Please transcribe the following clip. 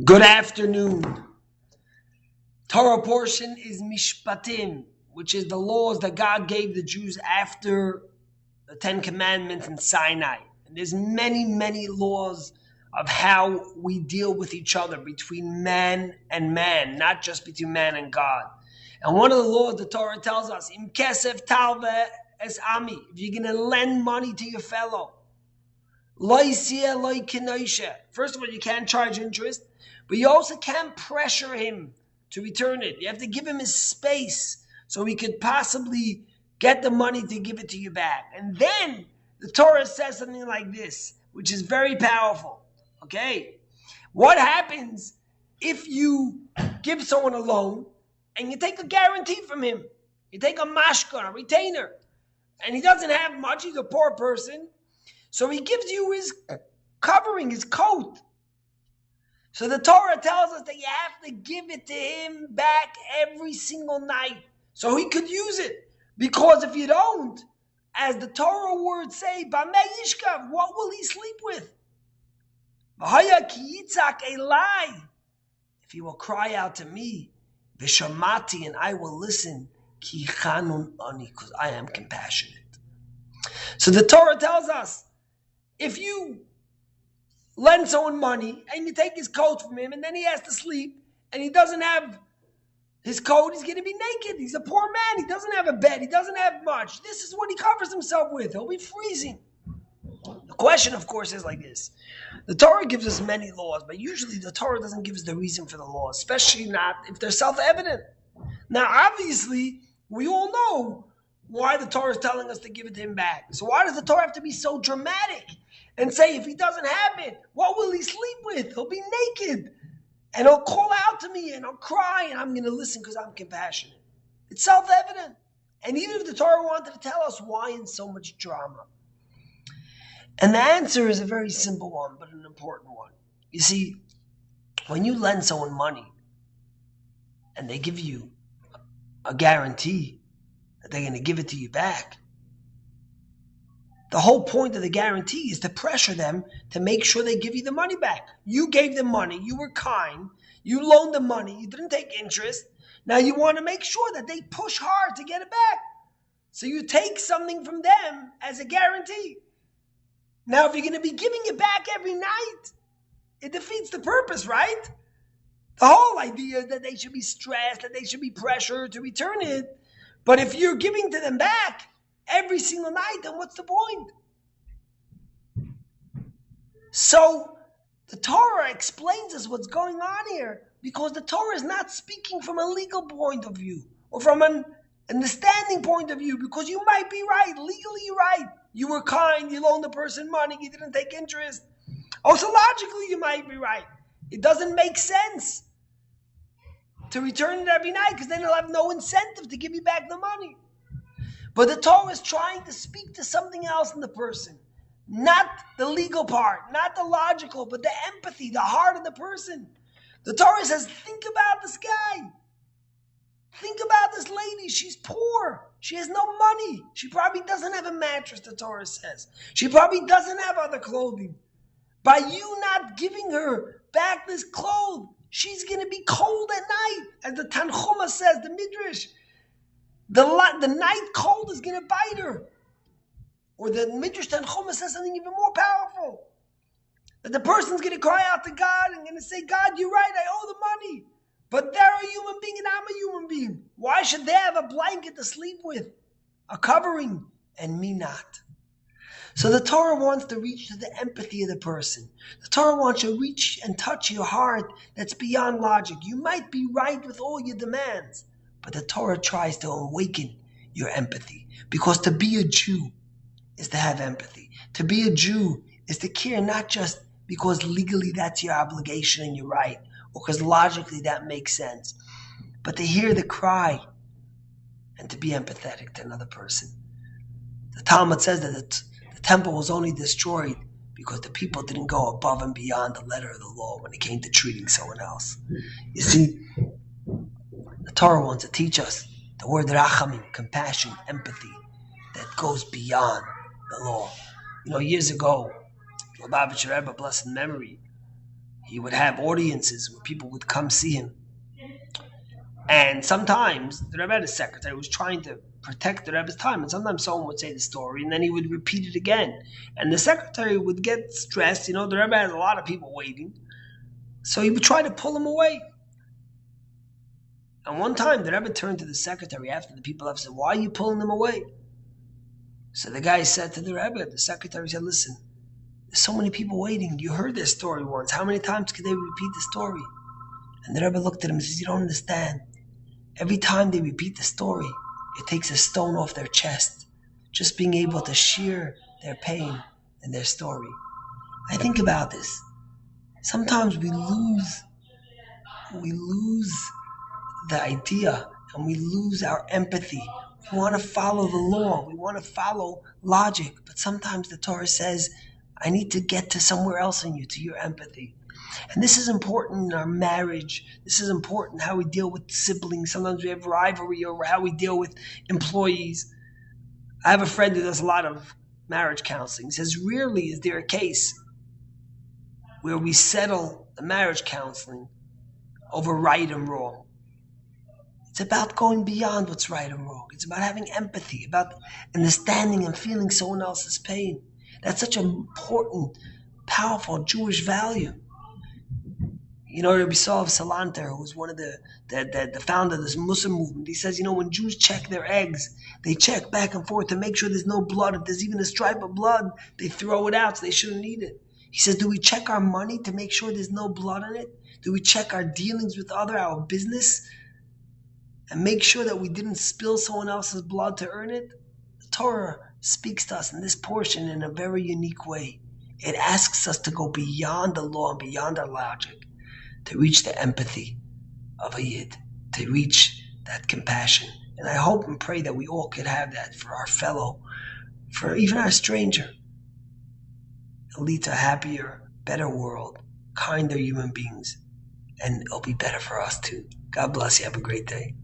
Good afternoon. Torah portion is Mishpatim, which is the laws that God gave the Jews after the Ten Commandments in Sinai. And there's many laws of how we deal with each other between man and man, not just between man and God. And one of the laws the Torah tells us, Im kesef talve es ami, if you're going to lend money to your fellow, first of all, you can't charge interest, but you also can't pressure him to return it. You have to give him his space so he could possibly get the money to give it to you back. And then the Torah says something like this, which is very powerful. Okay? What happens if you give someone a loan and you take a guarantee from him? You take a mashka, a retainer, and he doesn't have much. He's a poor person. So he gives you his covering, his coat. So the Torah tells us that you have to give it to him back every single night so he could use it. Because if you don't, as the Torah words say, Bamei Yishkav, what will he sleep with? If he will cry out to me, Vishamati, and I will listen, Ki chanun ani, because I am compassionate. So the Torah tells us, if you lend someone money and you take his coat from him and then he has to sleep and he doesn't have his coat, he's going to be naked. He's a poor man. He doesn't have a bed. He doesn't have much. This is what he covers himself with. He'll be freezing. The question, of course, is like this. The Torah gives us many laws, but usually the Torah doesn't give us the reason for the law, especially not if they're self-evident. Now, obviously, we all know why the Torah is telling us to give it to him back. So why does the Torah have to be so dramatic and say if he doesn't have it, what will he sleep with? He'll be naked. And he'll call out to me and he'll cry and I'm going to listen because I'm compassionate. It's self-evident. And even if the Torah wanted to tell us, why in so much drama? And the answer is a very simple one, but an important one. You see, when you lend someone money and they give you a guarantee that they're going to give it to you back, the whole point of the guarantee is to pressure them to make sure they give you the money back. You gave them money. You were kind. You loaned them money. You didn't take interest. Now you want to make sure that they push hard to get it back. So you take something from them as a guarantee. Now, if you're going to be giving it back every night, it defeats the purpose, right? The whole idea is that they should be stressed, that they should be pressured to return it. But if you're giving to them back every single night, then what's the point? So the Torah explains us what's going on here, because the Torah is not speaking from a legal point of view or from an understanding point of view, because you might be right, legally you're right. You were kind, you loaned the person money, you didn't take interest. Also logically you might be right. It doesn't make sense to return it every night because then you'll have no incentive to give you back the money. But the Torah is trying to speak to something else in the person. Not the legal part, not the logical, but the empathy, the heart of the person. The Torah says, think about this guy. Think about this lady. She's poor. She has no money. She probably doesn't have a mattress, the Torah says. She probably doesn't have other clothing. By you not giving her back this clothes, she's going to be cold at night. As the Tanchuma says, the Midrash, the night cold is going to bite her. Or the Midrash Tanchuma says something even more powerful. That the person's going to cry out to God and going to say, God, you're right, I owe the money. But they're a human being and I'm a human being. Why should they have a blanket to sleep with, a covering, and me not? So the Torah wants to reach to the empathy of the person. The Torah wants to reach and touch your heart that's beyond logic. You might be right with all your demands, but the Torah tries to awaken your empathy. Because to be a Jew is to have empathy. To be a Jew is to care not just because legally that's your obligation and you're right, or because logically that makes sense, but to hear the cry and to be empathetic to another person. The Talmud says that the temple was only destroyed because the people didn't go above and beyond the letter of the law when it came to treating someone else. You see, the Torah wants to teach us the word rachamim, compassion, empathy, that goes beyond the law. Years ago, Lubavitcher Rebbe, blessed memory, He would have audiences where people would come see him. And sometimes the Rebbe had a secretary who was trying to protect the Rebbe's time. And sometimes someone would say the story and then he would repeat it again. And the secretary would get stressed. The Rebbe has a lot of people waiting. So he would try to pull him away. And one time the Rebbe turned to the secretary after the people left and said, "Why are you pulling them away?" So the guy said to the Rebbe, the secretary said, "Listen, there's so many people waiting. You heard their story once. How many times could they repeat the story?" And the Rebbe looked at him and says, "You don't understand. Every time they repeat the story, it takes a stone off their chest. Just being able to share their pain and their story." I think about this. Sometimes we lose the idea and we lose our empathy. We want to follow the law. We want to follow logic. But sometimes the Torah says, I need to get to somewhere else in you, to your empathy. And this is important in our marriage. This is important how we deal with siblings. Sometimes we have rivalry over how we deal with employees. I have a friend who does a lot of marriage counseling. He says, rarely is there a case where we settle the marriage counseling over right and wrong. It's about going beyond what's right and wrong. It's about having empathy, about understanding and feeling someone else's pain. That's such an important, powerful Jewish value. Rabbi Solov Salanter, who was one of the founder of this Muslim movement, he says, when Jews check their eggs, they check back and forth to make sure there's no blood. If there's even a stripe of blood, they throw it out, so they shouldn't eat it. He says, do we check our money to make sure there's no blood in it? Do we check our dealings with our business, and make sure that we didn't spill someone else's blood to earn it? The Torah speaks to us in this portion in a very unique way. It asks us to go beyond the law and beyond our logic, to reach the empathy of a Yid, to reach that compassion. And I hope and pray that we all could have that for our fellow, for even our stranger. It'll lead to a happier, better world, kinder human beings, and it'll be better for us too. God bless you. Have a great day.